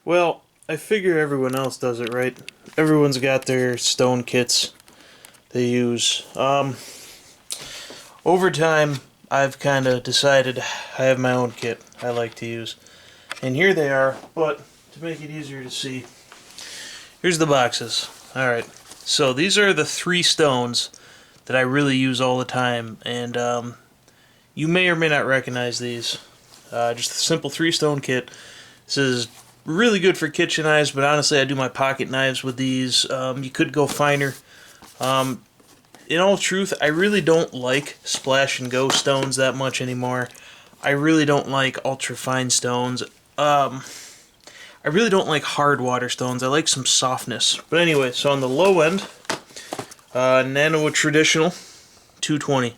Well, I figure everyone else does it, right? Everyone's got their stone kits they use. Over time, I've kind of decided I have my own kit I like to use. And here they are, but to make it easier to see, here's the boxes. Alright, so these are the 3 stones that I really use all the time, and you may or may not recognize these. Just a simple 3-stone kit. This is really good for kitchen knives, but honestly I do my pocket knives with these. You could go finer. In all truth, I really don't like splash and go stones that much anymore. I really don't like ultra fine stones. I really don't like hard water stones. I like some softness. But anyway, so on the low end, Nano Traditional 220.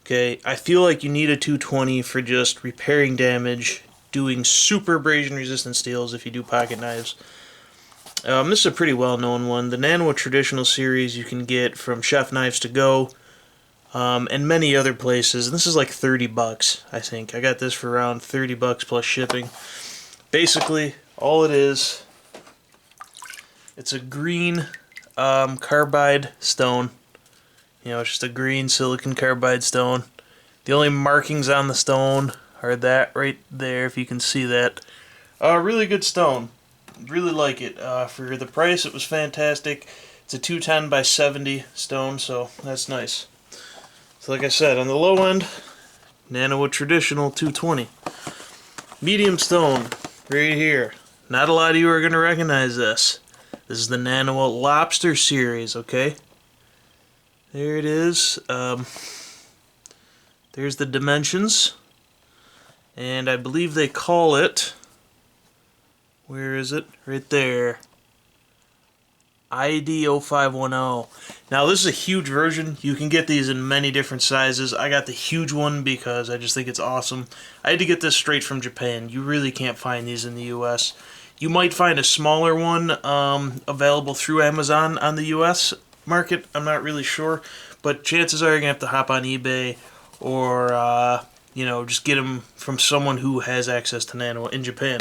Okay, I feel like you need a 220 for just repairing damage, doing super abrasion resistant steels if you do pocket knives. This is a pretty well-known one. The Nano Traditional series you can get from Chef Knives to Go, and many other places. And this is like 30 bucks, I think. I got this for around 30 bucks plus shipping. Basically, all it is, it's a green carbide stone. You know, it's just a green silicon carbide stone. The only markings on the stone are that right there, if you can see that. Really good stone. Really like it. For the price, it was fantastic. It's a 210 by 70 stone, so that's nice. So like I said, on the low end, Nano Traditional 220. Medium stone, right here. Not a lot of you are going to recognize this. This is the Nano Lobster series, okay? There it is. There's the dimensions. And I believe they call it... Where is it? Right there. ID0510. Now this is a huge version. You can get these in many different sizes. I got the huge one because I just think it's awesome. I had to get this straight from Japan. You really can't find these in the US. You might find a smaller one available through Amazon on the US market. I'm not really sure. But chances are you're going to have to hop on eBay or, you know, just get them from someone who has access to Nano in Japan.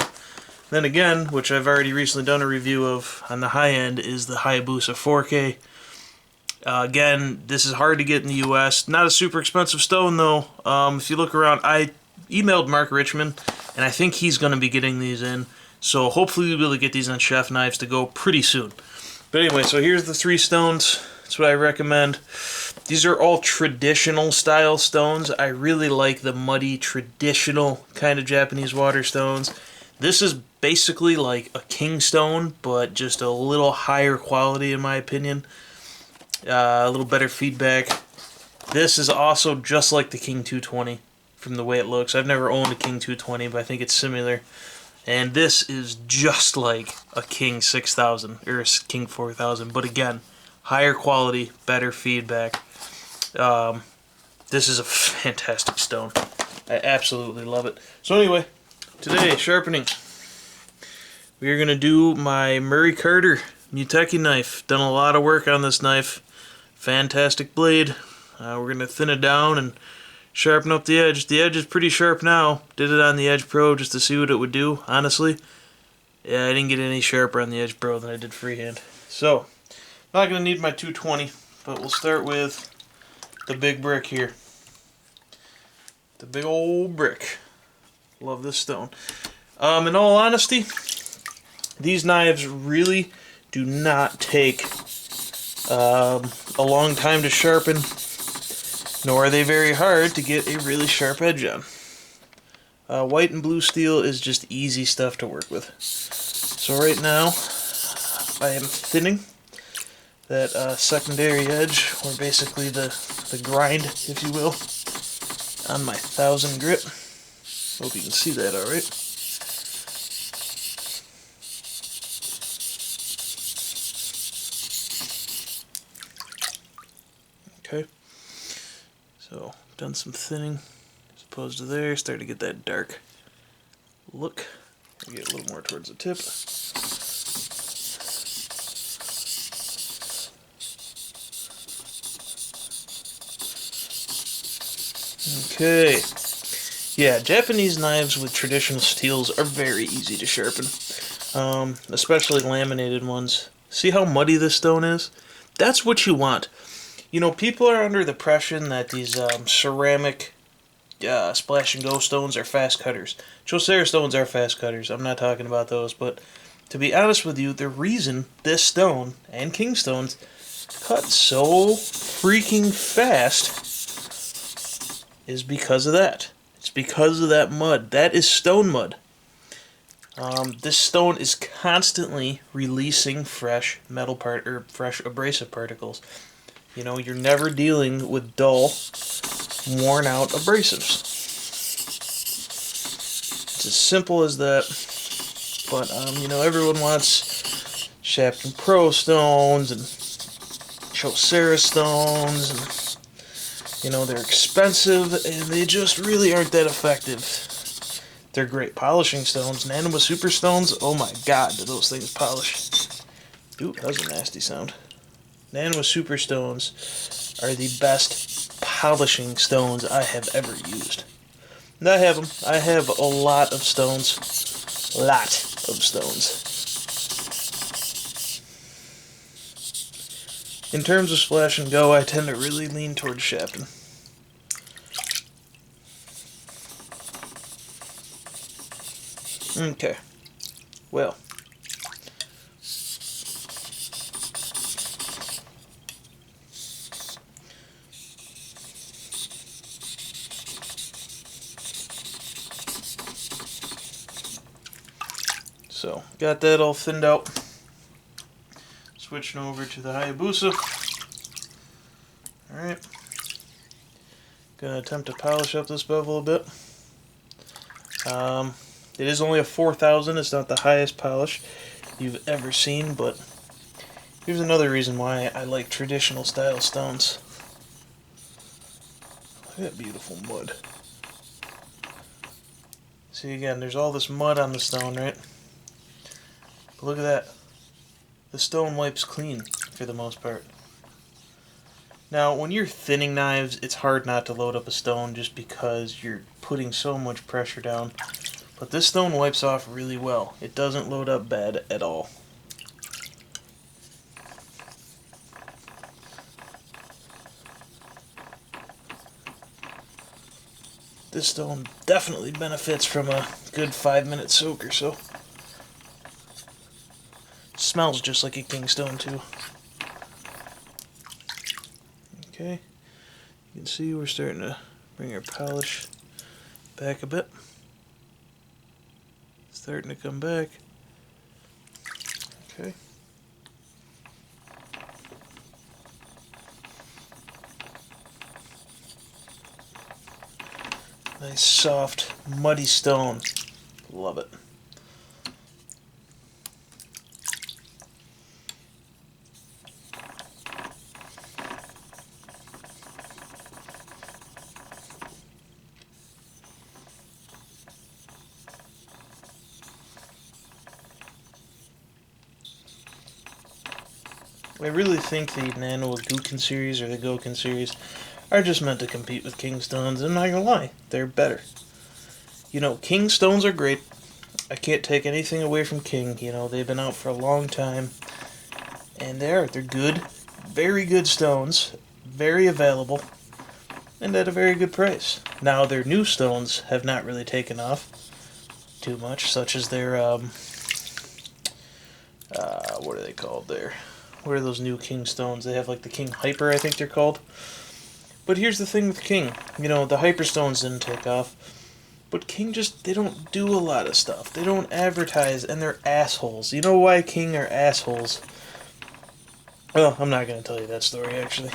Then again, which I've already recently done a review of on the high end, is the Hayabusa 4K. Again, this is hard to get in the US. Not a super expensive stone though. If you look around, I emailed Mark Richmond, and I think he's going to be getting these in. So hopefully we'll be able to get these on Chef Knives to Go pretty soon. But anyway, so here's the 3 stones. That's what I recommend. These are all traditional style stones. I really like the muddy, traditional kind of Japanese water stones. This is basically like a king stone, but just a little higher quality in my opinion. A little better feedback. This is also just like the King 220 from the way it looks. I've never owned a King 220, but I think it's similar. And this is just like a King 6000 or a King 4000, but again, higher quality, better feedback. This is a fantastic stone. I absolutely love it. So anyway, today, sharpening. We are going to do my Murray Carter Muteki knife. Done a lot of work on this knife. Fantastic blade. We're going to thin it down and sharpen up the edge. The edge is pretty sharp now. Did it on the Edge Pro just to see what it would do, honestly. Yeah, I didn't get any sharper on the Edge Pro than I did freehand. So, I'm not going to need my 220, but we'll start with the big brick here. The big old brick. Love this stone. In all honesty, these knives really do not take a long time to sharpen, nor are they very hard to get a really sharp edge on. White and blue steel is just easy stuff to work with. So right now, I am thinning that secondary edge, or basically the grind, if you will, on my 1000 grit. Hope you can see that alright. Okay, so done some thinning as opposed to there, starting to get that dark look. I'll get a little more towards the tip. Okay, yeah, Japanese knives with traditional steels are very easy to sharpen. especially laminated ones. See how muddy this stone is? That's what you want. You know, people are under the impression that these ceramic splash and go stones are fast cutters. Chaucer stones are fast cutters. I'm not talking about those, but to be honest with you, the reason this stone and king stones cut so freaking fast is because of that. It's because of that mud. That is stone mud. This stone is constantly releasing fresh fresh abrasive particles. You know, you're never dealing with dull, worn out abrasives. It's as simple as that. But you know, everyone wants Sharpening Pro stones and Chaucer stones, and you know, they're expensive and they just really aren't that effective. They're great polishing stones. Nano Super stones, oh my god, do those things polish. Ooh, that was a nasty sound. Nano Super stones are the best polishing stones I have ever used. And I have them. I have a lot of stones. In terms of splash and go, I tend to really lean towards Sharpening. Okay, well, so got that all thinned out. Switching over to the Hayabusa. Alright, gonna attempt to polish up this bevel a bit. It is only a 4000, it's not the highest polish you've ever seen, but here's another reason why I like traditional style stones. Look at that beautiful mud. See, again, there's all this mud on the stone, right? But look at that. The stone wipes clean for the most part. Now, when you're thinning knives, it's hard not to load up a stone just because you're putting so much pressure down. But this stone wipes off really well. It doesn't load up bad at all. This stone definitely benefits from a good 5-minute soak or so. Smells just like a king stone too. Okay, you can see we're starting to bring our polish back a bit. Starting to come back. Okay. Nice soft, muddy stone. Love it. I really think the Nano Gookin series or the Gokin series are just meant to compete with King Stones. I'm not gonna lie, they're better. You know, King Stones are great. I can't take anything away from King. You know, they've been out for a long time. And they're good, very good stones, very available, and at a very good price. Now, their new stones have not really taken off too much, such as their, what are they called there? What are those new King stones? They have like the King Hyper, I think they're called. But here's the thing with King. You know, the Hyper stones didn't take off. But King just, they don't do a lot of stuff. They don't advertise, and they're assholes. You know why King are assholes? Well, I'm not going to tell you that story, actually.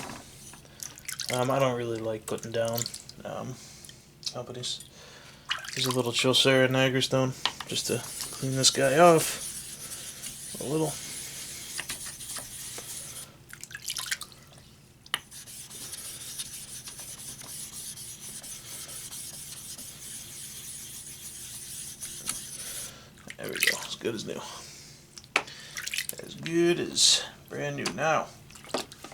I don't really like putting down companies. Here's a little Chaucer Niagara stone, just to clean this guy off a little. There we go, as good as new. As good as brand new. Now,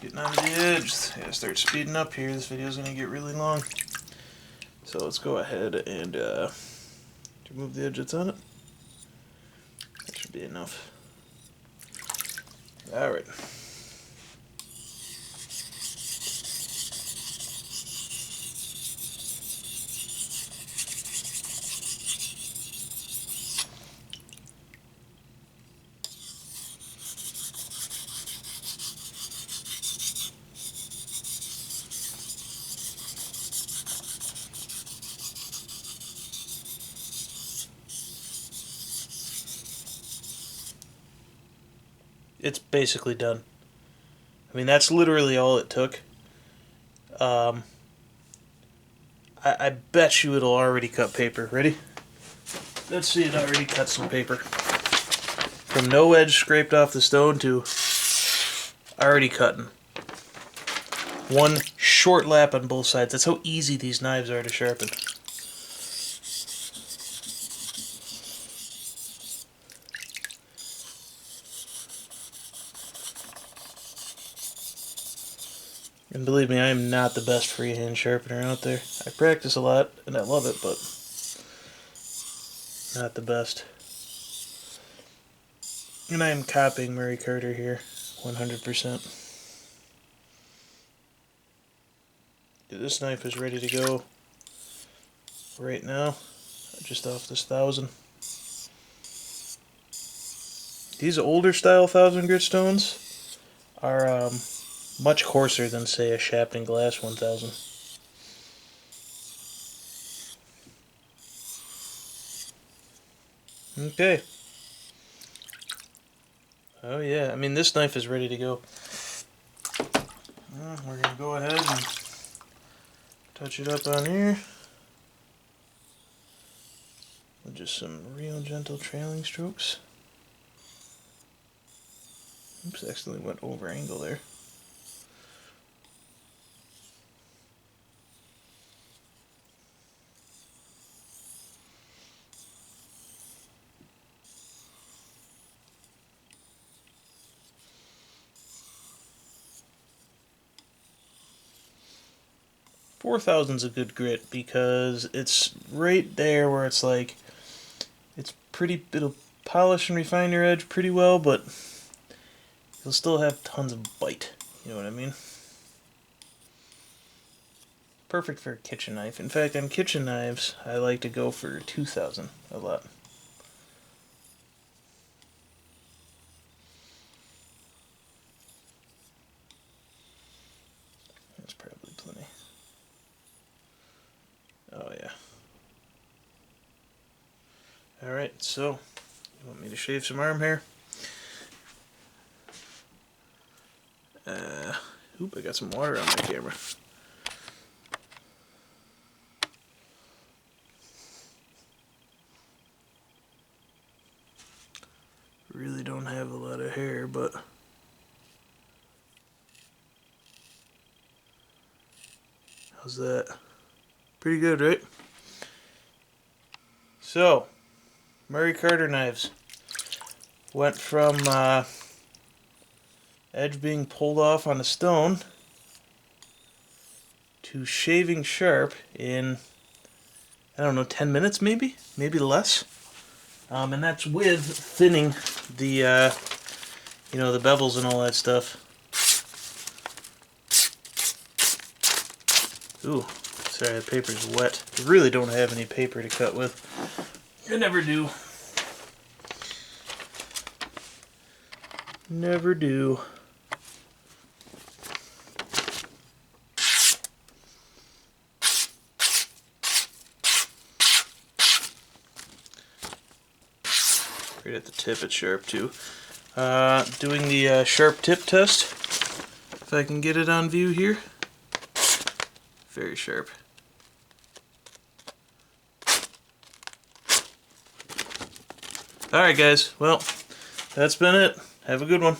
getting onto the edge. I gotta start speeding up here. This video is gonna get really long. So let's go ahead and remove the edge that's on it. should be enough. Alright. It's basically done. I mean, that's literally all it took. I bet you it'll already cut paper. Ready? Let's see it already cut some paper. From no edge scraped off the stone to already cutting. One short lap on both sides. That's how easy these knives are to sharpen. And believe me, I am not the best freehand sharpener out there. I practice a lot, and I love it, but not the best. And I am copying Murray Carter here, 100%. This knife is ready to go right now, just off this 1000. These older style 1000 grit stones are much coarser than, say, a Sharpening Glass 1000. Okay. Oh yeah, I mean, this knife is ready to go. We're going to go ahead and touch it up on here. With just some real gentle trailing strokes. Oops, accidentally went over angle there. $4,000's a good grit because it's right there where it's like, it's pretty, it'll polish and refine your edge pretty well, but you'll still have tons of bite, you know what I mean? Perfect for a kitchen knife. In fact, on kitchen knives, I like to go for 2,000 a lot. That's probably plenty. Oh yeah. Alright, so, you want me to shave some arm hair? Oop, I got some water on my camera. Really don't have a lot of hair, but how's that? Pretty good, right? So, Murray Carter knives went from edge being pulled off on a stone to shaving sharp in, I don't know, 10 minutes maybe? Maybe less. And that's with thinning the, you know, the bevels and all that stuff. Ooh, sorry, the paper's wet. I really don't have any paper to cut with. I never do. Never do. Right at the tip, it's sharp too. Doing the sharp tip test. If I can get it on view here. Very sharp. Alright guys, well, that's been it. Have a good one.